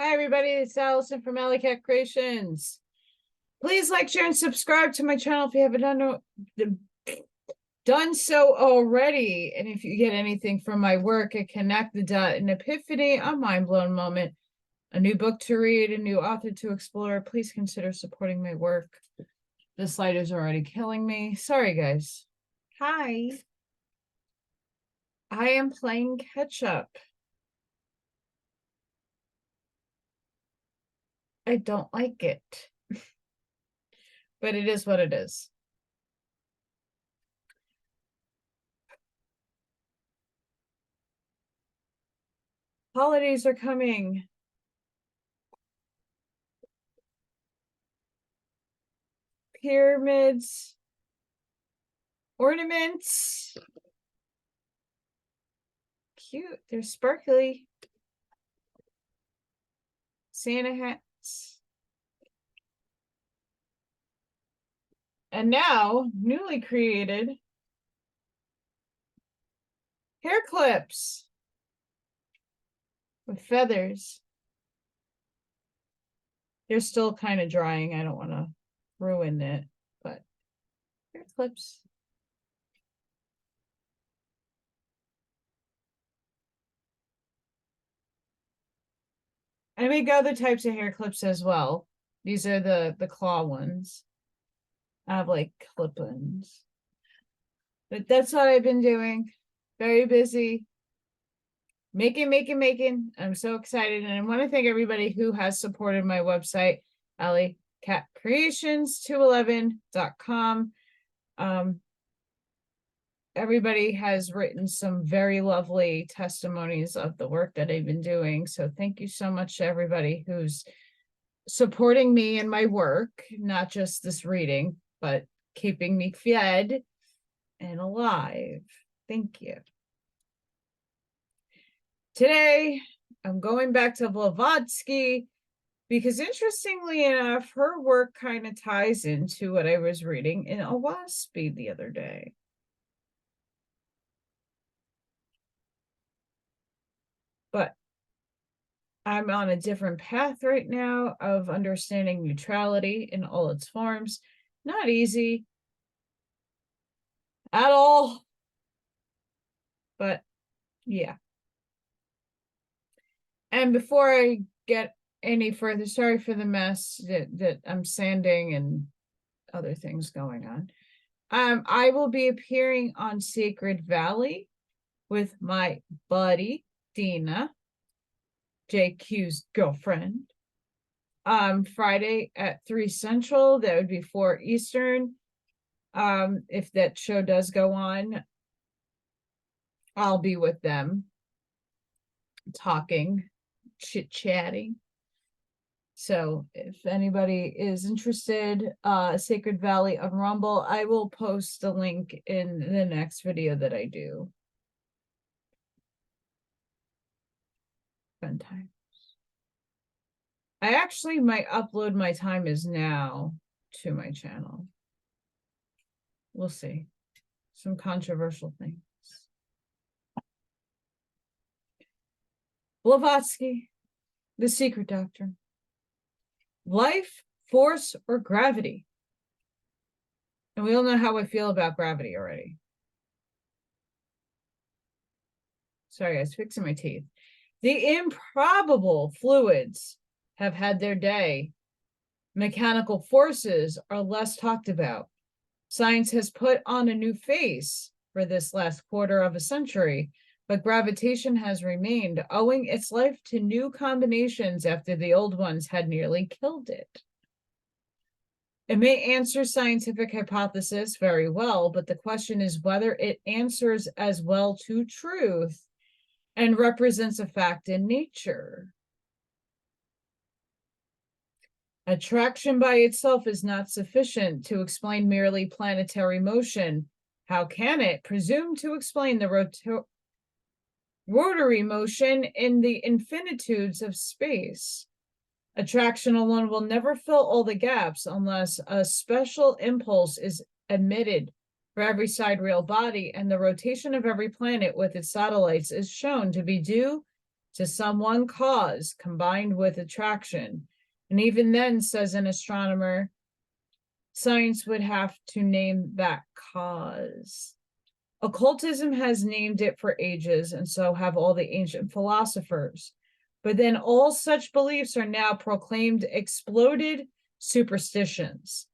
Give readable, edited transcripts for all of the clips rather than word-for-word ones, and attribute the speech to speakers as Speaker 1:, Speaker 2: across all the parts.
Speaker 1: Hi, everybody. It's Allison from Alleycat Creations. Please like, share, and subscribe to my channel if you haven't done so already. And if you get anything from my work, a connect the dot, an epiphany, a mind-blown moment, a new book to read, a new author to explore, please consider supporting my work. This light is already killing me. Sorry, guys. Hi. I am playing catch up. I don't like it. But it is what it is. Holidays are coming. Pyramids. Ornaments. Cute. They're sparkly. Santa hats. And now, newly created hair clips with feathers. They're still kind of drying. I don't want to ruin it, but hair clips. I make other types of hair clips as well. These are the claw ones. I have like clip-ins. But that's what I've been doing. Very busy. Making. I'm so excited. And I want to thank everybody who has supported my website, Allylatkereations211.com. Everybody has written some very lovely testimonies of the work that I've been doing. So thank you so much to everybody who's supporting me and my work, not just this reading, but keeping me fed and alive. Thank you. Today, I'm going back to Blavatsky because interestingly enough, her work kind of ties into what I was reading in Owaspy the other day. But I'm on a different path right now of understanding neutrality in all its forms. Not easy at all, but yeah. And before I get any further, sorry for the mess that I'm sanding and other things going on. I will be appearing on Sacred Valley with my buddy Dina, JQ's girlfriend. Friday at 3 Central, that would be 4 Eastern. If that show does go on, I'll be with them talking, chit-chatting. So if anybody is interested, Sacred Valley of Rumble, I will post the link in the next video that I do. Fun times. I actually might upload My Time Is Now to my channel. We'll see. Some controversial things. Blavatsky, The Secret Doctrine. Life, force, or gravity? And we all know how I feel about gravity already. Sorry, I was fixing my teeth. The improbable fluids have had their day. Mechanical forces are less talked about. Science has put on a new face for this last quarter of a century, but gravitation has remained, owing its life to new combinations after the old ones had nearly killed it. It may answer scientific hypothesis very well, but the question is whether it answers as well to truth and represents a fact in nature. Attraction by itself is not sufficient to explain merely planetary motion. How can it presume to explain the rotary motion in the infinitudes of space? Attraction alone will never fill all the gaps unless a special impulse is emitted for every sidereal body, and the rotation of every planet with its satellites is shown to be due to some one cause combined with attraction. And even then, says an astronomer, science would have to name that cause. Occultism has named it for ages, and so have all the ancient philosophers. But then all such beliefs are now proclaimed exploded superstitions.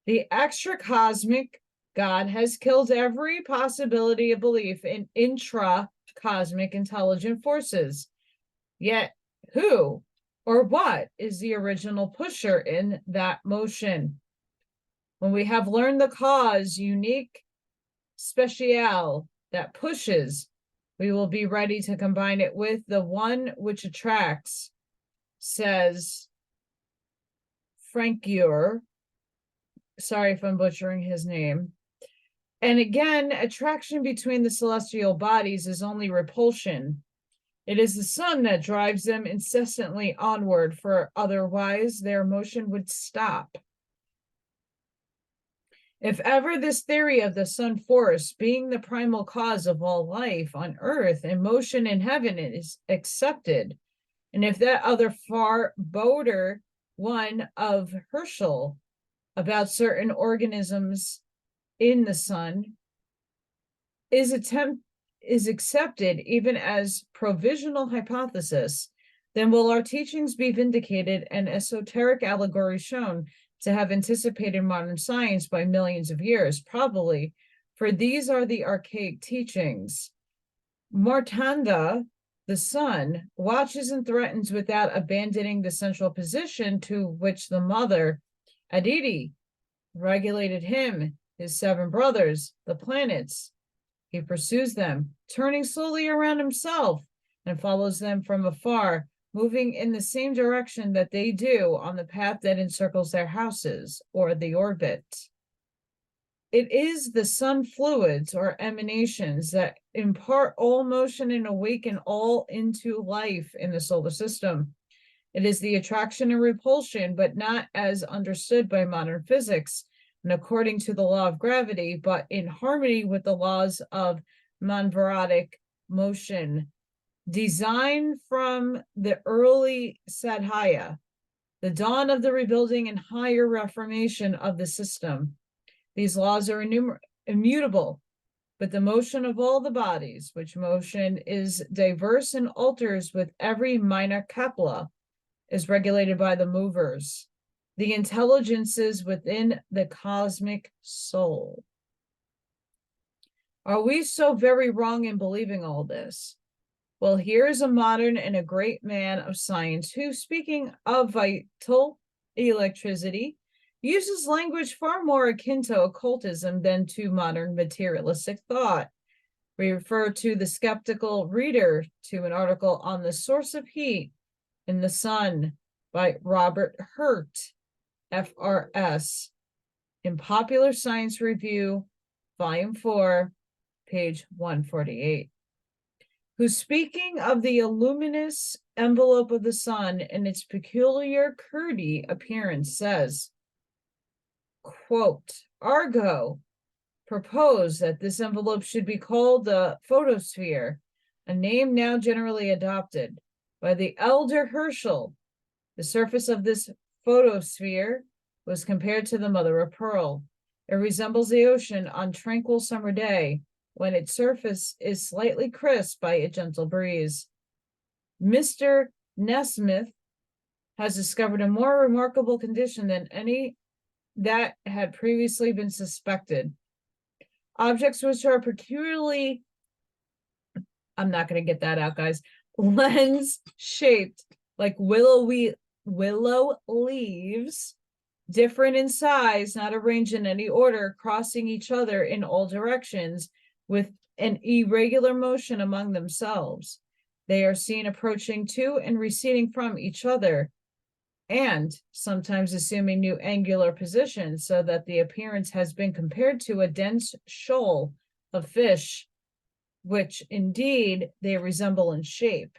Speaker 1: The extra-cosmic God has killed every possibility of belief in intra-cosmic intelligent forces. Yet who or what is the original pusher in that motion? When we have learned the cause unique speciale that pushes, we will be ready to combine it with the one which attracts, says Frankier. Sorry if I'm butchering his name. And again, attraction between the celestial bodies is only repulsion. It is the sun that drives them incessantly onward, for otherwise their motion would stop. If ever this theory of the sun force being the primal cause of all life on earth and motion in heaven is accepted, and if that other far bolder one of Herschel about certain organisms in the sun is accepted even as provisional hypothesis, then will our teachings be vindicated and esoteric allegory shown to have anticipated modern science by millions of years, probably, for these are the archaic teachings. Martanda, the sun, watches and threatens without abandoning the central position to which the mother, Aditi, regulated him, his 7 brothers, the planets. He pursues them, turning slowly around himself, and follows them from afar, moving in the same direction that they do on the path that encircles their houses, or the orbit. It is the sun fluids or emanations that impart all motion and awaken all into life in the solar system. It is the attraction and repulsion, but not as understood by modern physics and according to the law of gravity, but in harmony with the laws of manvarotic motion. Designed from the early Sadhya, the dawn of the rebuilding and higher reformation of the system. These laws are immutable, but the motion of all the bodies, which motion is diverse and alters with every minor kapla, is regulated by the movers, the intelligences within the cosmic soul. Are we so very wrong in believing all this? Well, here is a modern and a great man of science who, speaking of vital electricity, uses language far more akin to occultism than to modern materialistic thought. We refer to the skeptical reader to an article on the source of heat in the sun by Robert Hurt, FRS, in Popular Science Review, Volume 4, page 148. Who, speaking of the luminous envelope of the sun and its peculiar curdy appearance, says, quote, Argo proposed that this envelope should be called the photosphere, a name now generally adopted by the elder Herschel. The surface of this photosphere was compared to the mother of pearl. It resembles the ocean on tranquil summer day, when its surface is slightly crisped by a gentle breeze. Mr. Nesmith has discovered a more remarkable condition than any that had previously been suspected. Objects which are peculiarly, I'm not going to get that out, guys, lens-shaped, like willow leaves, different in size, not arranged in any order, crossing each other in all directions, with an irregular motion among themselves. They are seen approaching to and receding from each other, and sometimes assuming new angular positions, so that the appearance has been compared to a dense shoal of fish, which indeed they resemble in shape.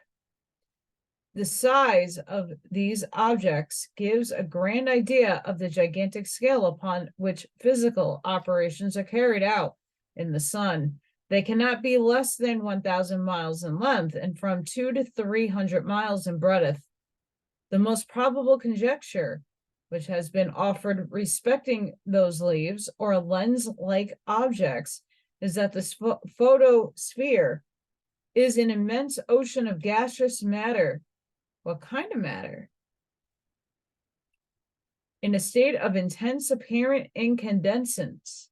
Speaker 1: The size of these objects gives a grand idea of the gigantic scale upon which physical operations are carried out in the sun, They cannot be less than 1,000 miles in length and from 200 to 300 miles in breadth. The most probable conjecture, which has been offered respecting those leaves or lens-like objects, is that the photosphere is an immense ocean of gaseous matter. What kind of matter? In a state of intense apparent incandescence,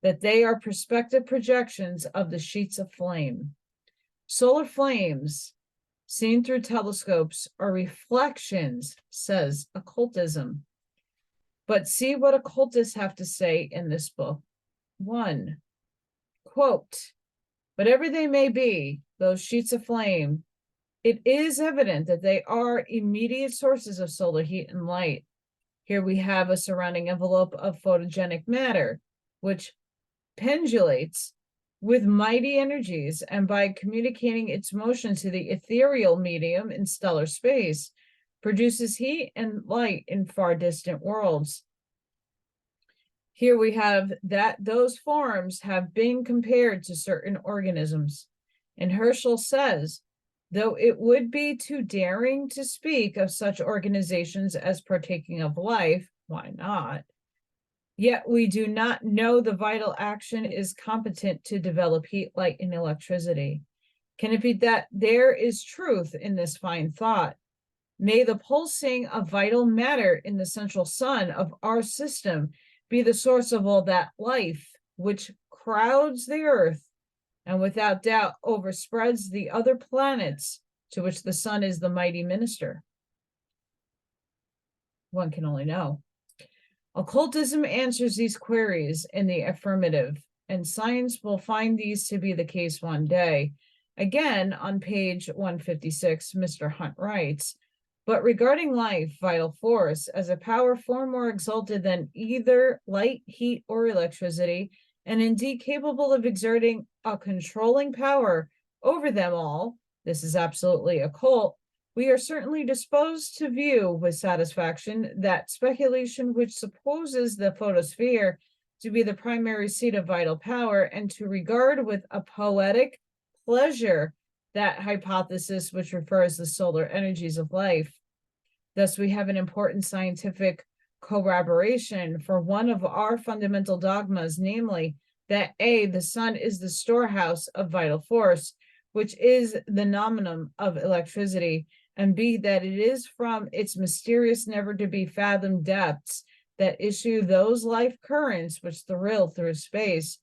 Speaker 1: that they are perspective projections of the sheets of flame. Solar flames, seen through telescopes, are reflections, says occultism. But see what occultists have to say in this book. 1, quote, whatever they may be, those sheets of flame, it is evident that they are immediate sources of solar heat and light. Here we have a surrounding envelope of photogenic matter, which pendulates with mighty energies, and by communicating its motion to the ethereal medium in stellar space, produces heat and light in far distant worlds. Here we have that those forms have been compared to certain organisms. And Herschel says, though it would be too daring to speak of such organizations as partaking of life, why not? Yet we do not know the vital action is competent to develop heat, light, and electricity. Can it be that there is truth in this fine thought? May the pulsing of vital matter in the central sun of our system be the source of all that life which crowds the earth and without doubt overspreads the other planets to which the sun is the mighty minister. One can only know. Occultism answers these queries in the affirmative, and science will find these to be the case one day. Again, on page 156, Mr. Hunt writes, but regarding life, vital force, as a power far more exalted than either light, heat, or electricity, and indeed capable of exerting a controlling power over them all, this is absolutely occult, we are certainly disposed to view with satisfaction that speculation which supposes the photosphere to be the primary seat of vital power, and to regard with a poetic pleasure that hypothesis which refers the solar energies of life. Thus, we have an important scientific corroboration for one of our fundamental dogmas, namely that A, the sun is the storehouse of vital force, which is the nominum of electricity, and B, that it is from its mysterious, never to be fathomed depths that issue those life currents which thrill through space,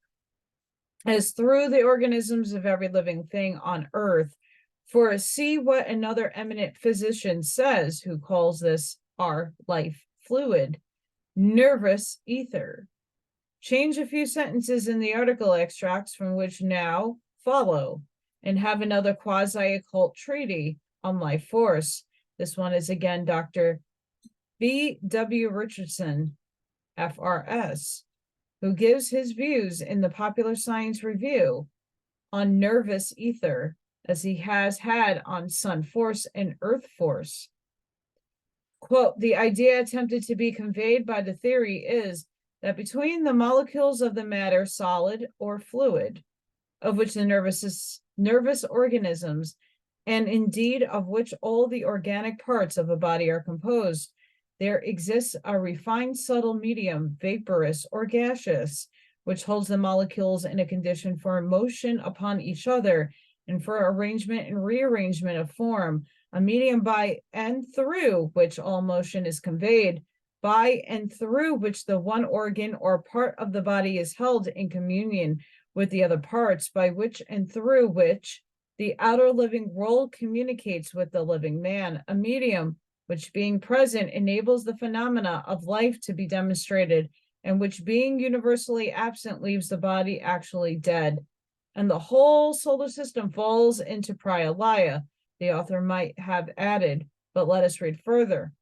Speaker 1: as through the organisms of every living thing on earth. For see what another eminent physician says, who calls this our life fluid, nervous ether. Change a few sentences in the article extracts from which now follow, and have another quasi-occult treaty on life force. This one is again Dr. B.W. Richardson, FRS, who gives his views in the Popular Science Review on nervous ether, as he has had on sun force and earth force. Quote, the idea attempted to be conveyed by the theory is that between the molecules of the matter, solid or fluid, of which the nervous organisms, and indeed of which all the organic parts of a body are composed, there exists a refined subtle medium, vaporous or gaseous, which holds the molecules in a condition for motion upon each other and for arrangement and rearrangement of form, a medium by and through which all motion is conveyed, by and through which the one organ or part of the body is held in communion with the other parts, by which and through which the outer living world communicates with the living man, a medium which being present enables the phenomena of life to be demonstrated, and which being universally absent leaves the body actually dead. And the whole solar system falls into Pralaya, the author might have added, but let us read further.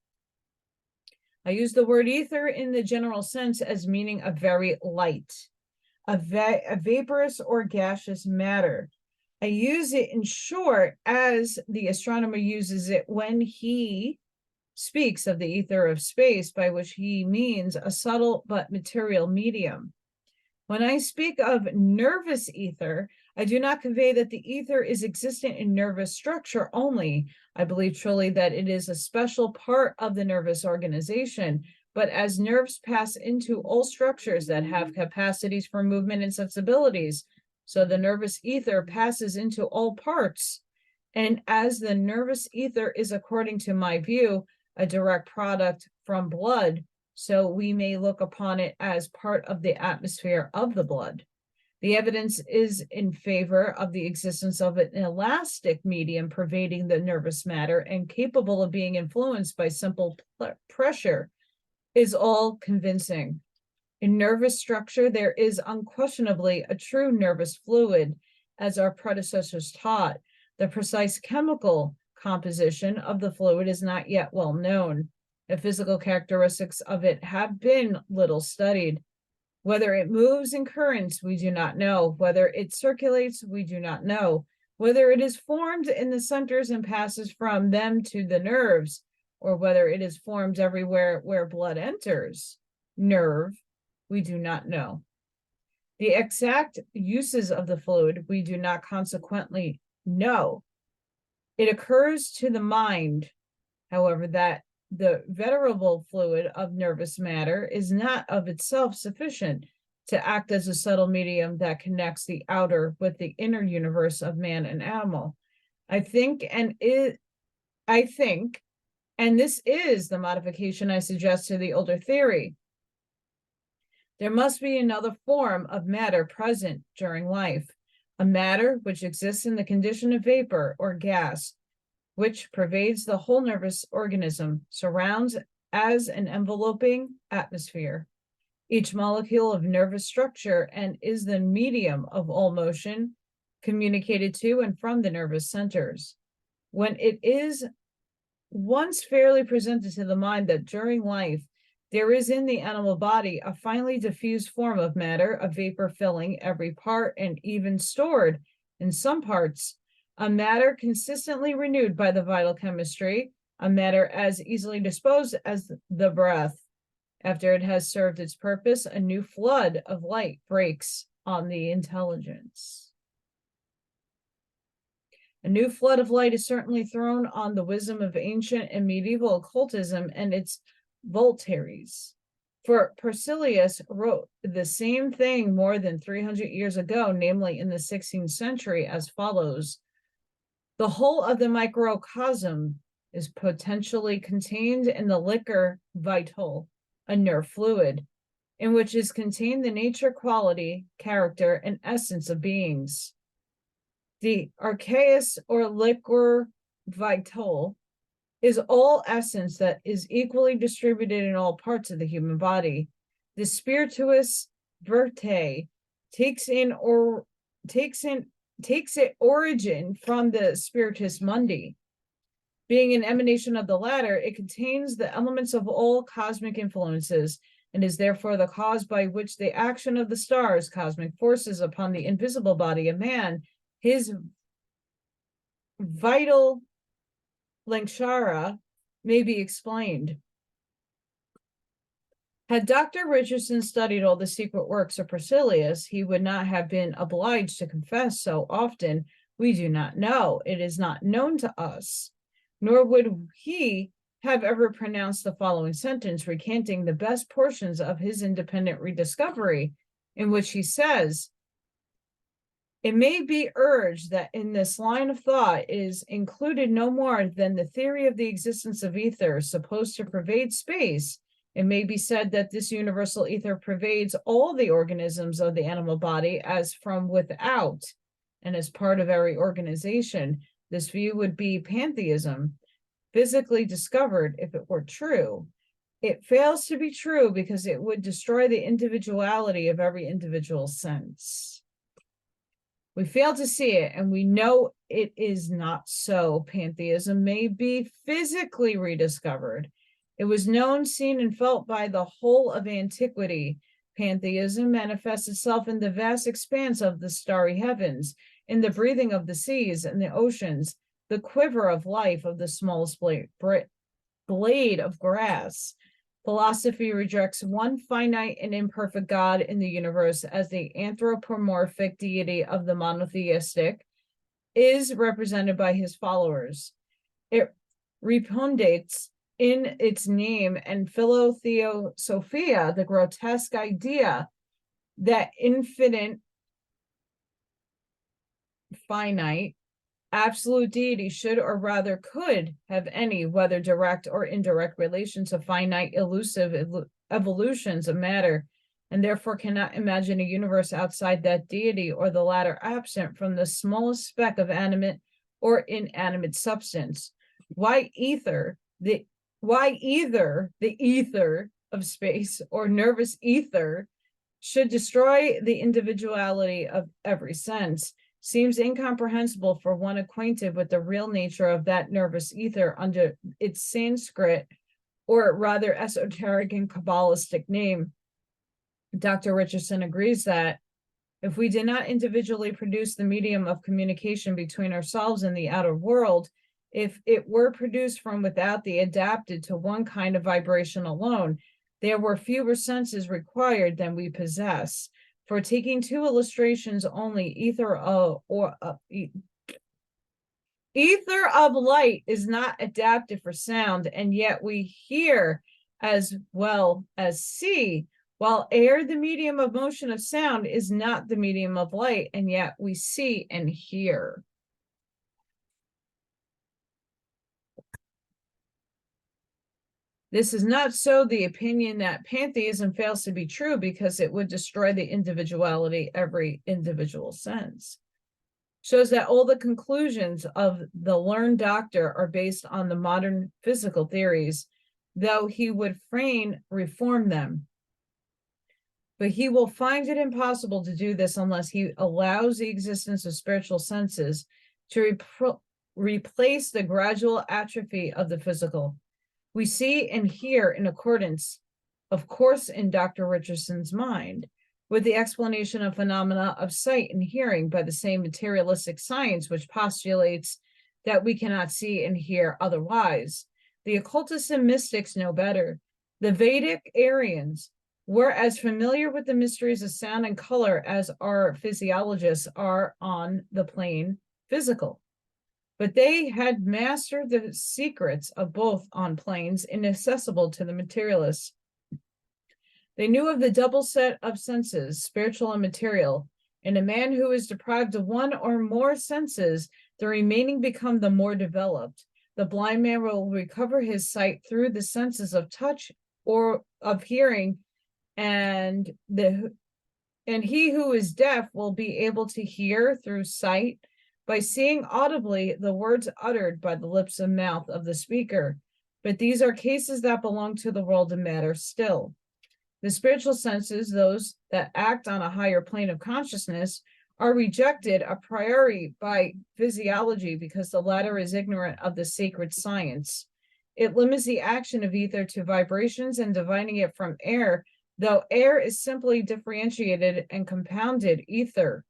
Speaker 1: I use the word ether in the general sense as meaning a very light, a vaporous or gaseous matter. I use it in short as the astronomer uses it when he speaks of the ether of space, by which he means a subtle but material medium. When I speak of nervous ether, I do not convey that the ether is existent in nervous structure only. I believe truly that it is a special part of the nervous organization, but as nerves pass into all structures that have capacities for movement and sensibilities, so the nervous ether passes into all parts. And as the nervous ether is, according to my view, a direct product from blood, so we may look upon it as part of the atmosphere of the blood. The evidence is in favor of the existence of an elastic medium pervading the nervous matter and capable of being influenced by simple pressure is all convincing. In nervous structure, there is unquestionably a true nervous fluid, as our predecessors taught. The precise chemical composition of the fluid is not yet well known. The physical characteristics of it have been little studied. Whether it moves in currents, we do not know. Whether it circulates, we do not know. Whether it is formed in the centers and passes from them to the nerves, or whether it is formed everywhere where blood enters, nerve, we do not know. The exact uses of the fluid, we do not consequently know. It occurs to the mind, however, that the venerable fluid of nervous matter is not of itself sufficient to act as a subtle medium that connects the outer with the inner universe of man and animal. I think, and this is the modification I suggest to the older theory. There must be another form of matter present during life, a matter which exists in the condition of vapor or gas, which pervades the whole nervous organism, surrounds as an enveloping atmosphere, each molecule of nervous structure, and is the medium of all motion communicated to and from the nervous centers. When it is once fairly presented to the mind that during life there is in the animal body a finely diffused form of matter, a vapor filling every part and even stored in some parts, a matter consistently renewed by the vital chemistry, a matter as easily disposed as the breath. After it has served its purpose, a new flood of light breaks on the intelligence. A new flood of light is certainly thrown on the wisdom of ancient and medieval occultism and its votaries. For Persilius wrote the same thing more than 300 years ago, namely in the 16th century, as follows. The whole of the microcosm is potentially contained in the liquor vital, a nerve fluid, in which is contained the nature, quality, character, and essence of beings. The archeus or liquor vital is all essence that is equally distributed in all parts of the human body. The spiritus vitae takes its origin from the spiritus mundi. Being an emanation of the latter, it contains the elements of all cosmic influences and is therefore the cause by which the action of the stars, cosmic forces, upon the invisible body of man, his vital Lankshara, may be explained. Had Dr. Richardson studied all the secret works of Persilius, he would not have been obliged to confess so often, "We do not know, it is not known to us," nor would he have ever pronounced the following sentence, recanting the best portions of his independent rediscovery, in which he says, "It may be urged that in this line of thought is included no more than the theory of the existence of ether supposed to pervade space. It may be said that this universal ether pervades all the organisms of the animal body as from without and as part of every organization. This view would be pantheism, physically discovered if it were true. It fails to be true because it would destroy the individuality of every individual sense. We fail to see it, and we know it is not so. Pantheism may be physically rediscovered. It was known, seen, and felt by the whole of antiquity. Pantheism manifests itself in the vast expanse of the starry heavens, in the breathing of the seas and the oceans, the quiver of life of the smallest blade of grass, Philosophy rejects one finite and imperfect God in the universe as the anthropomorphic deity of the monotheistic is represented by his followers. It repudiates in its name and Theosophia the grotesque idea that infinite, finite, absolute deity should or rather could have any, whether direct or indirect, relation to finite, elusive evolutions of matter, and therefore cannot imagine a universe outside that deity, or the latter absent from the smallest speck of animate or inanimate substance. Why either the ether of space or nervous ether should destroy the individuality of every sense seems incomprehensible for one acquainted with the real nature of that nervous ether under its Sanskrit, or rather esoteric and Kabbalistic name. Dr. Richardson agrees that if we did not individually produce the medium of communication between ourselves and the outer world, if it were produced from without the adapted to one kind of vibration alone, there were fewer senses required than we possess. For taking two illustrations only, ether of light is not adapted for sound, and yet we hear as well as see, while air, the medium of motion of sound, is not the medium of light, and yet we see and hear. This is not so the opinion that pantheism fails to be true because it would destroy the individuality, every individual sense. Shows that all the conclusions of the learned doctor are based on the modern physical theories, though he would fain reform them. But he will find it impossible to do this unless he allows the existence of spiritual senses to replace the gradual atrophy of the physical. We see and hear in accordance, of course, in Dr. Richardson's mind, with the explanation of phenomena of sight and hearing by the same materialistic science which postulates that we cannot see and hear otherwise. The occultists and mystics know better. The Vedic Aryans were as familiar with the mysteries of sound and color as our physiologists are on the plane physical. But they had mastered the secrets of both on planes inaccessible to the materialists. They knew of the double set of senses, spiritual and material. In a man who is deprived of one or more senses, the remaining become the more developed. The blind man will recover his sight through the senses of touch or of hearing, and he who is deaf will be able to hear through sight by seeing audibly the words uttered by the lips and mouth of the speaker. But these are cases that belong to the world of matter still. The spiritual senses, those that act on a higher plane of consciousness, are rejected a priori by physiology because the latter is ignorant of the sacred science. It limits the action of ether to vibrations and dividing it from air, though air is simply differentiated and compounded ether,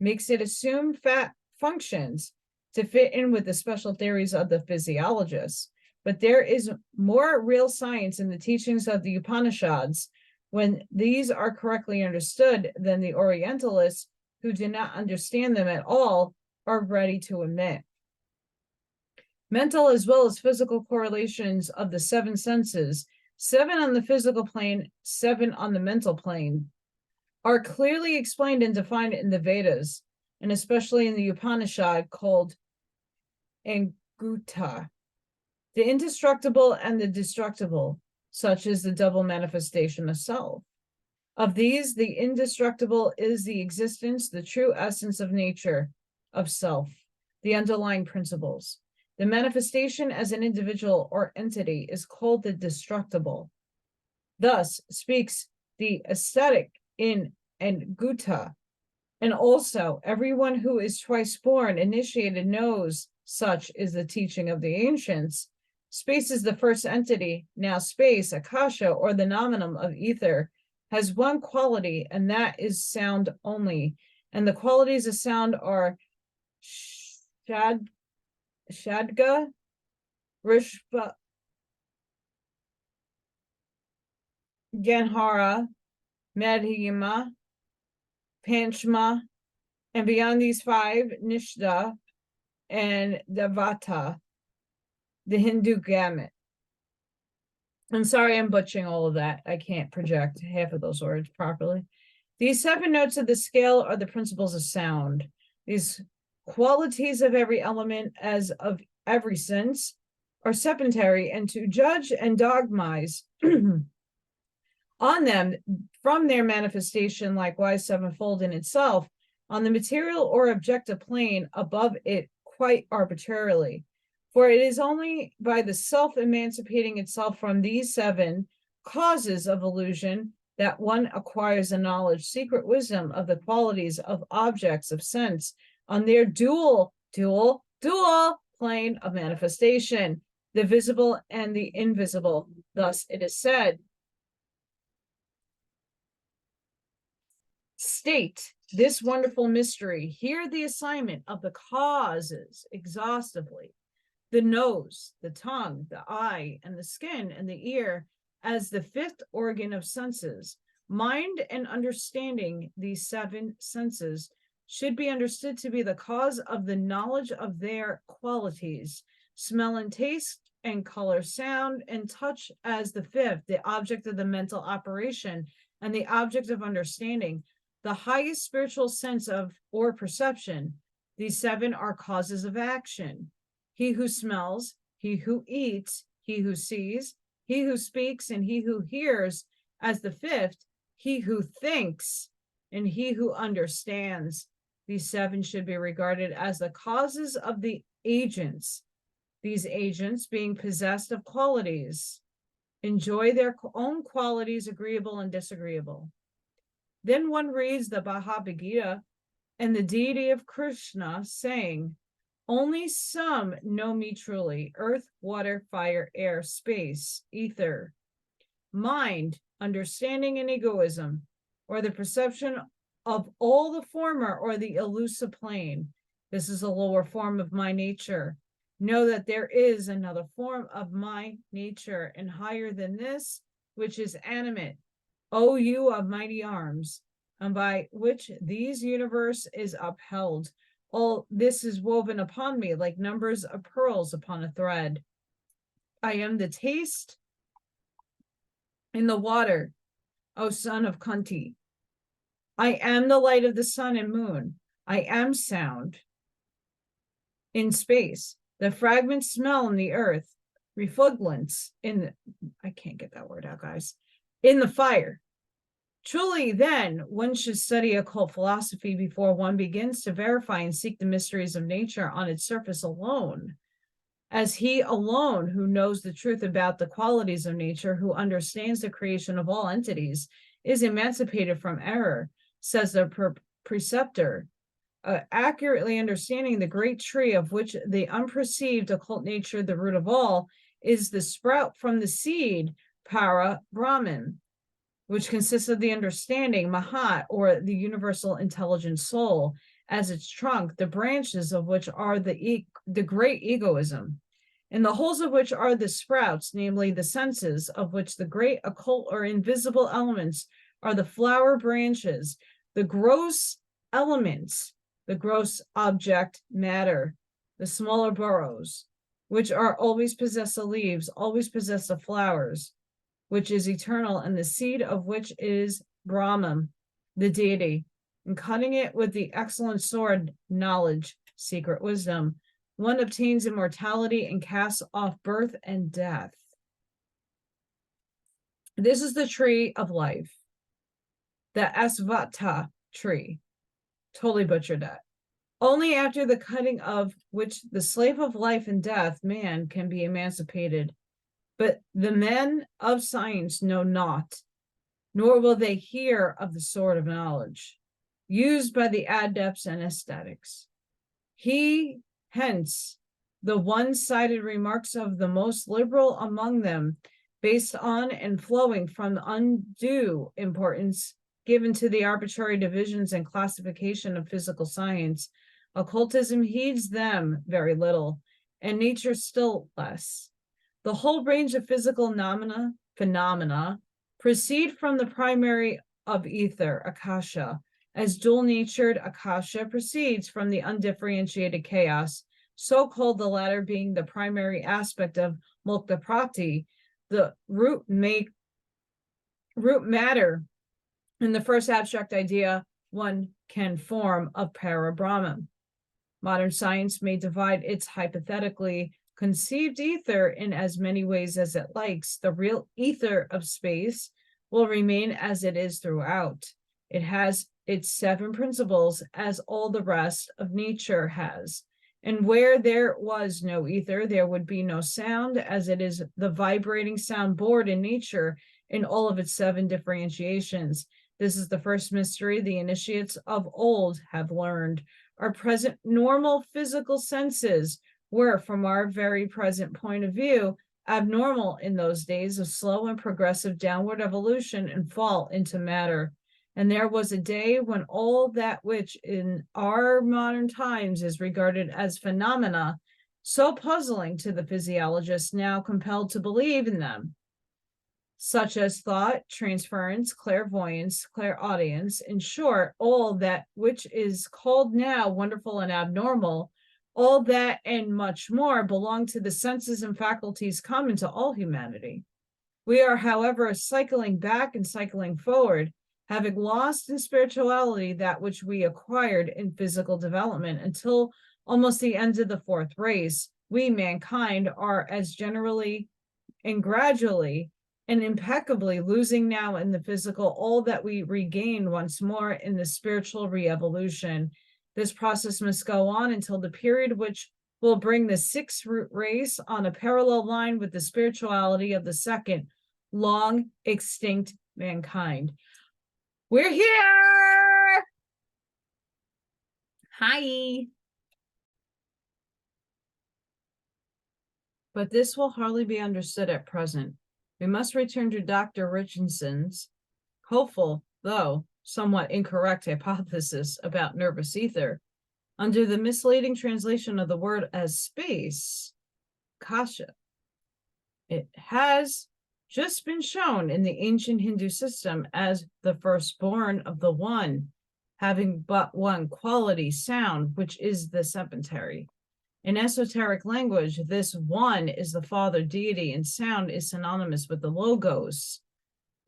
Speaker 1: makes it assume functions to fit in with the special theories of the physiologists. But there is more real science in the teachings of the Upanishads when these are correctly understood than the Orientalists, who do not understand them at all, are ready to admit. Mental as well as physical correlations of the seven senses, 7 on the physical plane, 7 on the mental plane, are clearly explained and defined in the Vedas, and especially in the Upanishad called Anguta. The indestructible and the destructible, such as the double manifestation of self. Of these, the indestructible is the existence, the true essence of nature, of self, the underlying principles. The manifestation as an individual or entity is called the destructible. Thus speaks the ascetic in Anguta. And also, everyone who is twice born, initiated, knows such is the teaching of the ancients. Space is the first entity. Now space, akasha, or the nominum of ether, has one quality, and that is sound only. And the qualities of sound are shadga, rishva, Ganhara, Madhyama, Panchma, and beyond these five, Nishda and Devata, the Hindu gamut. I'm sorry I'm butchering all of that. I can't project half of those words properly. These 7 notes of the scale are the principles of sound. These qualities of every element as of every sense are secondary, and to judge and dogmatize on them from their manifestation, likewise sevenfold in itself, on the material or objective plane above it quite arbitrarily. For it is only by the self-emancipating itself from these 7 causes of illusion that one acquires a knowledge, secret wisdom of the qualities of objects of sense on their dual plane of manifestation, the visible and the invisible. Thus it is said, state this wonderful mystery, hear the assignment of the causes exhaustively, the nose, the tongue, the eye, and the skin, and the ear, as the 5th organ of senses. Mind and understanding, these 7 senses, should be understood to be the cause of the knowledge of their qualities. Smell and taste and color, sound and touch as the 5th, the object of the mental operation and the object of understanding, the highest spiritual sense of or perception. These 7 are causes of action. He who smells, he who eats, he who sees, he who speaks, and he who hears, as the 5th, he who thinks, and he who understands. These 7 should be regarded as the causes of the agents. These agents, being possessed of qualities, enjoy their own qualities, agreeable and disagreeable. Then one reads the Bhagavad Gita and the deity of Krishna saying, only some know me truly: earth, water, fire, air, space, ether, mind, understanding, and egoism, or the perception of all the former, or the elusive plane. This is a lower form of my nature. Know that there is another form of my nature, and higher than this, which is animate. O you of mighty arms, and by which these universe is upheld. All this is woven upon me like numbers of pearls upon a thread. I am the taste in the water, O son of Kunti. I am the light of the sun and moon. I am sound in space, the fragment smell in the earth, refulgence in the, I can't get that word out, guys, in the fire. Truly, then, one should study occult philosophy before one begins to verify and seek the mysteries of nature on its surface alone, as he alone who knows the truth about the qualities of nature, who understands the creation of all entities, is emancipated from error, says the preceptor, accurately understanding the great tree of which the unperceived occult nature, the root of all, is the sprout from the seed, para Brahman, which consists of the understanding, Mahat, or the universal intelligent soul, as its trunk, the branches of which are the great egoism, and the holes of which are the sprouts, namely the senses, of which the great occult or invisible elements are the flower branches, the gross elements, the gross object matter, the smaller burrows, which are always possess of leaves, always possess of flowers, which is eternal, and the seed of which is Brahman, the deity, and cutting it with the excellent sword, knowledge, secret wisdom, one obtains immortality and casts off birth and death. This is the tree of life, the Asvata tree. Totally butchered that. Only after the cutting of which the slave of life and death, man, can be emancipated. But the men of science know not, nor will they hear of the sword of knowledge, used by the adepts and aesthetics. Hence, the one-sided remarks of the most liberal among them, based on and flowing from the undue importance given to the arbitrary divisions and classification of physical science, occultism heeds them very little, and nature still less. The whole range of physical phenomena proceed from the primary of ether, akasha, as dual-natured akasha proceeds from the undifferentiated chaos, so-called the latter being the primary aspect of mukta prati, the root matter, in the first abstract idea one can form of para-Brahman. Modern science may divide its hypothetically conceived ether in as many ways as it likes. The real ether of space will remain as it is throughout. It has its 7 principles as all the rest of nature has. And where there was no ether, there would be no sound, as it is the vibrating sound board in nature in all of its 7 differentiations. This is the first mystery the initiates of old have learned. Our present normal physical senses were, from our very present point of view, abnormal in those days of slow and progressive downward evolution and fall into matter. And there was a day when all that which in our modern times is regarded as phenomena, so puzzling to the physiologists now compelled to believe in them, such as thought, transference, clairvoyance, clairaudience, in short, all that which is called now wonderful and abnormal, all that and much more belong to the senses and faculties common to all humanity. We are, however, cycling back and cycling forward, having lost in spirituality that which we acquired in physical development until almost the end of the 4th race. We, mankind, are as generally and gradually and impeccably losing now in the physical all that we regain once more in the spiritual re-evolution. This process must go on until the period which will bring the 6th root race on a parallel line with the spirituality of the 2nd long extinct mankind. We're here! Hi! But this will hardly be understood at present. We must return to Dr. Richardson's hopeful, though somewhat incorrect hypothesis about nervous ether. Under the misleading translation of the word as space, kasha, it has just been shown in the ancient Hindu system as the firstborn of the one, having but one quality, sound, which is the sepentary. In esoteric language, this one is the father deity, and sound is synonymous with the logos,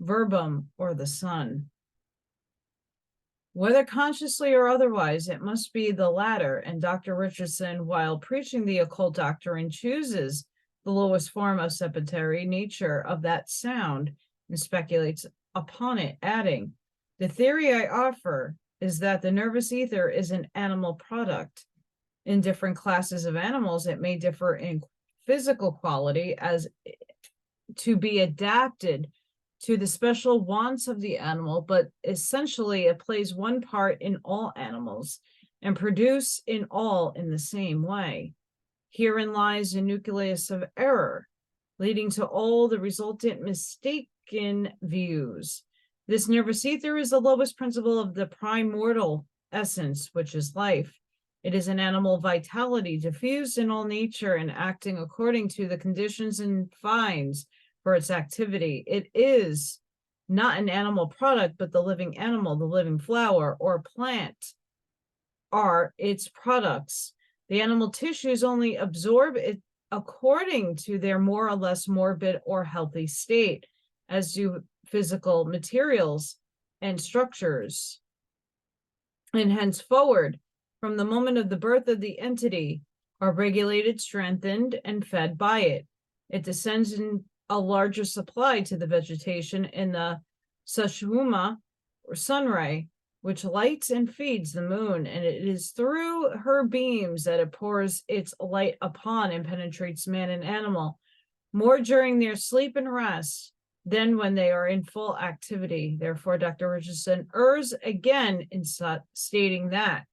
Speaker 1: verbum, or the sun. Whether consciously or otherwise, it must be the latter, and Dr. Richardson, while preaching the occult doctrine, chooses the lowest form of sepentary nature of that sound and speculates upon it, adding, the theory I offer is that the nervous ether is an animal product. In different classes of animals, it may differ in physical quality as to be adapted to the special wants of the animal, but essentially it plays one part in all animals and produce in all in the same way. Herein lies the nucleus of error, leading to all the resultant mistaken views. This nervous ether is the lowest principle of the primordial essence, which is life. It is an animal vitality diffused in all nature and acting according to the conditions and finds for its activity. It is not an animal product, but the living animal, the living flower or plant are its products. The animal tissues only absorb it according to their more or less morbid or healthy state, as do physical materials and structures. And henceforward, from the moment of the birth of the entity, are regulated, strengthened, and fed by it. It descends in a larger supply to the vegetation in the sushuma, or sunray, which lights and feeds the moon, and it is through her beams that it pours its light upon and penetrates man and animal, more during their sleep and rest than when they are in full activity. Therefore, Dr. Richardson errs again in stating that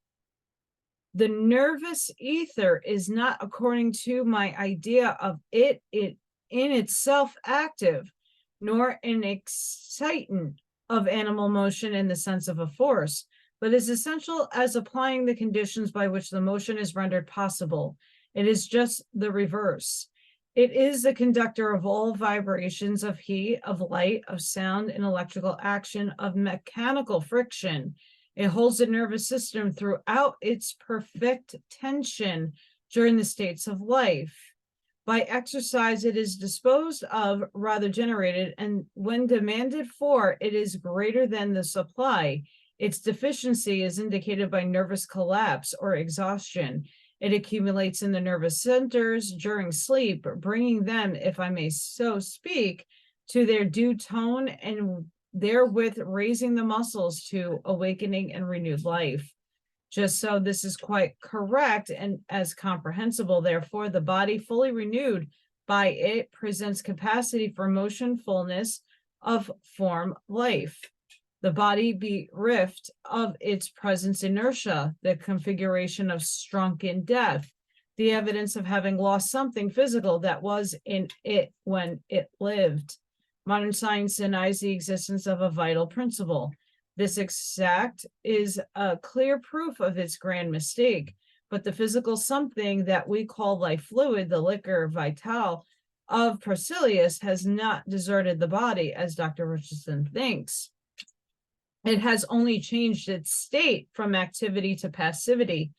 Speaker 1: the nervous ether is not, according to my idea of it in itself active, nor an excitant of animal motion in the sense of a force, but is essential as applying the conditions by which the motion is rendered possible. It is just the reverse. It is the conductor of all vibrations of heat, of light, of sound, and electrical action, of mechanical friction. It holds the nervous system throughout its perfect tension during the states of life. By exercise, it is disposed of, rather generated, and when demanded for, it is greater than the supply. Its deficiency is indicated by nervous collapse or exhaustion. It accumulates in the nervous centers during sleep, bringing them, if I may so speak, to their due tone and therewith raising the muscles to awakening and renewed life. Just so this is quite correct and as comprehensible. Therefore, the body fully renewed by it presents capacity for motion, fullness of form, life. The body bereft of its presence inertia, the configuration of shrunken death, the evidence of having lost something physical that was in it when it lived. Modern science denies the existence of a vital principle. This exact is a clear proof of its grand mistake, but the physical something that we call life fluid, the liquor vital of Berzelius, has not deserted the body, as Dr. Richardson thinks. It has only changed its state from activity to passivity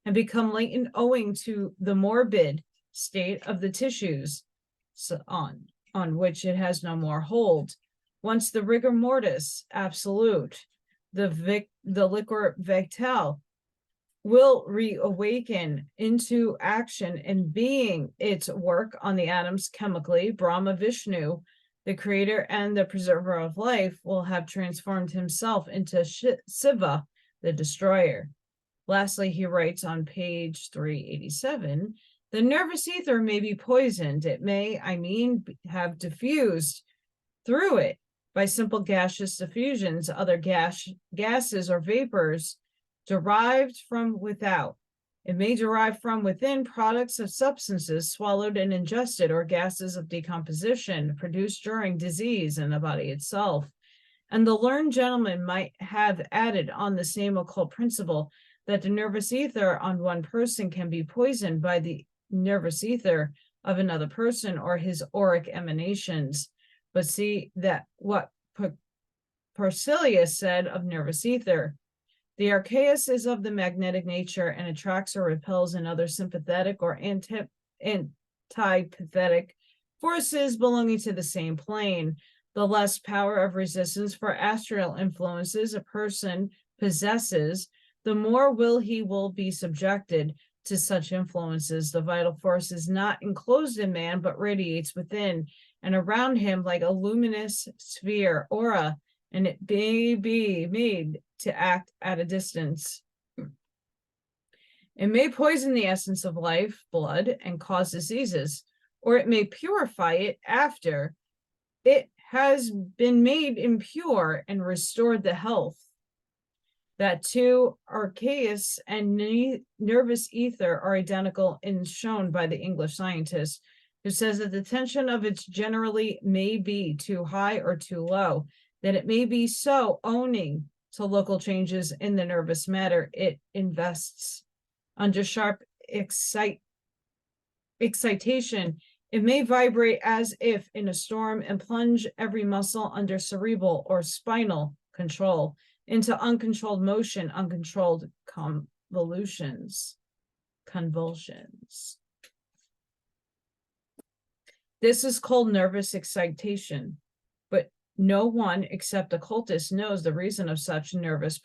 Speaker 1: and become latent owing to the morbid state of the tissues on which it has no more hold. Once the rigor mortis absolute, the liquor vital will reawaken into action and being its work on the atoms chemically. Brahma Vishnu, the creator and the preserver of life, will have transformed himself into Shiva, the destroyer. Lastly, he writes on page 387, the nervous ether may be poisoned. It may, have diffused through it by simple gaseous diffusions, other gases or vapors derived from without. It may derive from within products of substances swallowed and ingested, or gases of decomposition produced during disease in the body itself. And the learned gentleman might have added on the same occult principle that the nervous ether on one person can be poisoned by the nervous ether of another person or his auric emanations. But see that what Berzelius said of nervous ether. The archeus is of the magnetic nature and attracts or repels another sympathetic or antipathetic forces belonging to the same plane. The less power of resistance for astral influences a person possesses, the more he will be subjected to such influences. The vital force is not enclosed in man, but radiates within and around him like a luminous sphere, aura, and it may be made to act at a distance. It may poison the essence of life, blood, and cause diseases, or it may purify it after it has been made impure and restored the health. That two archeus and nervous ether are identical and shown by the English scientist, who says that the tension of it generally may be too high or too low, that it may be so owing to local changes in the nervous matter it invests. Under sharp excitation, it may vibrate as if in a storm and plunge every muscle under cerebral or spinal control into uncontrolled motion, uncontrolled convulsions. This is called nervous excitation, but no one except occultists knows the reason of such nervous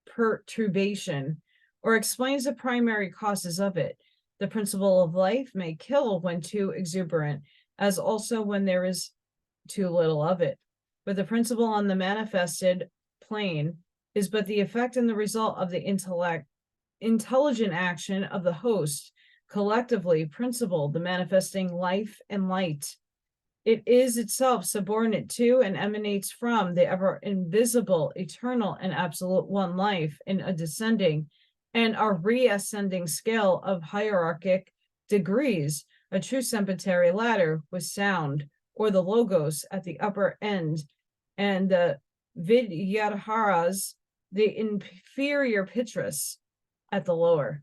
Speaker 1: perturbation or explains the primary causes of it. The principle of life may kill when too exuberant, as also when there is too little of it. But the principle on the manifested plane is but the effect and the result of the intelligent action of the host, collectively principled, the manifesting life and light. It is itself subordinate to and emanates from the ever invisible, eternal, and absolute one life in a descending and a reascending scale of hierarchic degrees, a true cemetery ladder with sound, or the logos at the upper end, and the vidyadharas, the inferior pitras, at the lower.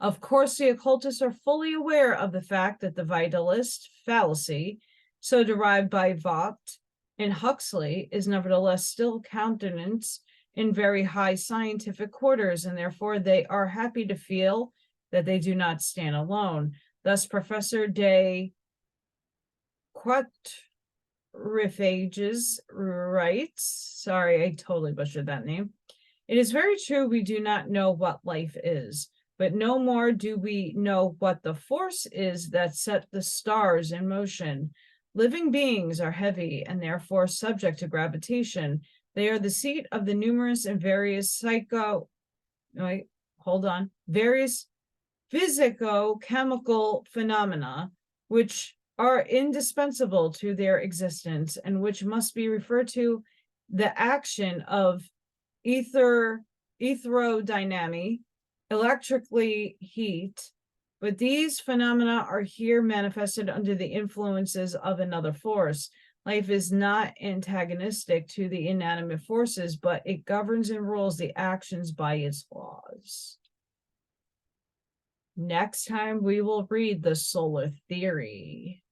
Speaker 1: Of course, the occultists are fully aware of the fact that the vitalist fallacy, so derived by Vogt and Huxley, is nevertheless still countenanced in very high scientific quarters, and therefore they are happy to feel that they do not stand alone. Thus, Professor de Quatrefages writes, sorry, I totally butchered that name. It is very true we do not know what life is, but no more do we know what the force is that set the stars in motion. Living beings are heavy and therefore subject to gravitation. They are the seat of the numerous and various various physico-chemical phenomena, which are indispensable to their existence and which must be referred to the action of electrodynamic, electrically heat, but these phenomena are here manifested under the influences of another force. Life is not antagonistic to the inanimate forces, but it governs and rules the actions by its laws. Next time we will read the solar theory.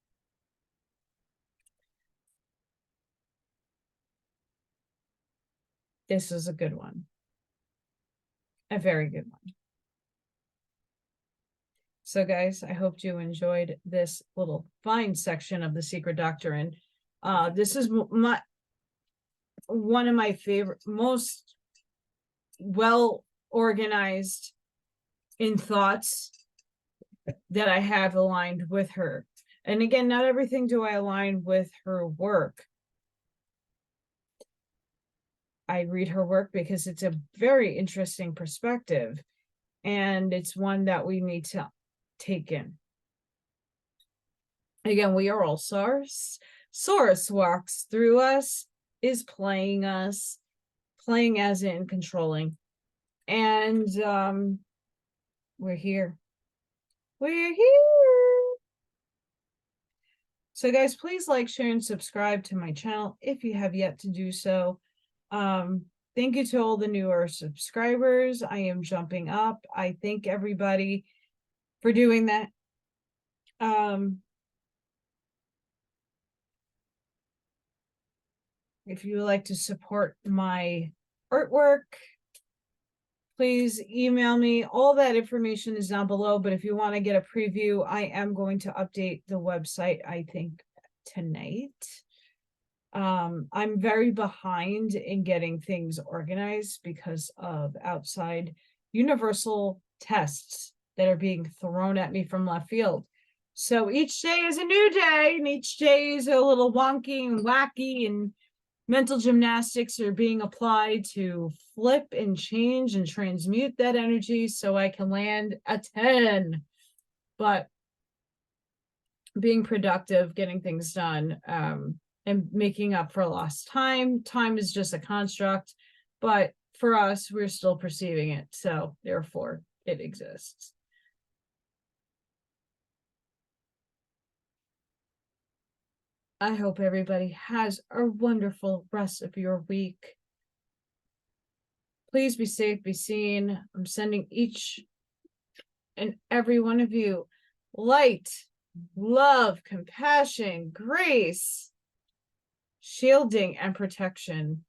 Speaker 1: This is a good one. A very good one. So guys, I hope you enjoyed this little fine section of the Secret Doctrine. This is one of my favorite, most well organized in thoughts that I have aligned with her. And again, not everything do I align with her work. I read her work because it's a very interesting perspective, and it's one that we need to take in. Again, we are all Source. Source walks through us, is playing us, playing as in controlling. And we're here. We're here. So guys, please like, share, and subscribe to my channel if you have yet to do so. Thank you to all the newer subscribers. I am jumping up. I thank everybody for doing that. If you would like to support my artwork, please email me. All that information is down below, but if you want to get a preview, I am going to update the website, I think, tonight. I'm very behind in getting things organized because of outside universal tests that are being thrown at me from left field. So each day is a new day, and each day is a little wonky and wacky, and mental gymnastics are being applied to flip and change and transmute that energy so I can land a 10. But being productive, getting things done, and making up for lost time. Time is just a construct, but for us, we're still perceiving it. So therefore, it exists. I hope everybody has a wonderful rest of your week. Please be safe, be seen. I'm sending each and every one of you light, love, compassion, grace, shielding, and protection.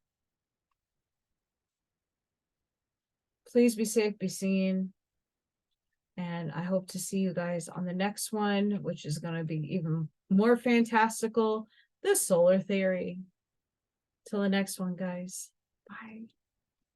Speaker 1: Please be safe, be seen. And I hope to see you guys on the next one, which is going to be even more fantastical, the solar theory. Till the next one, guys. Bye.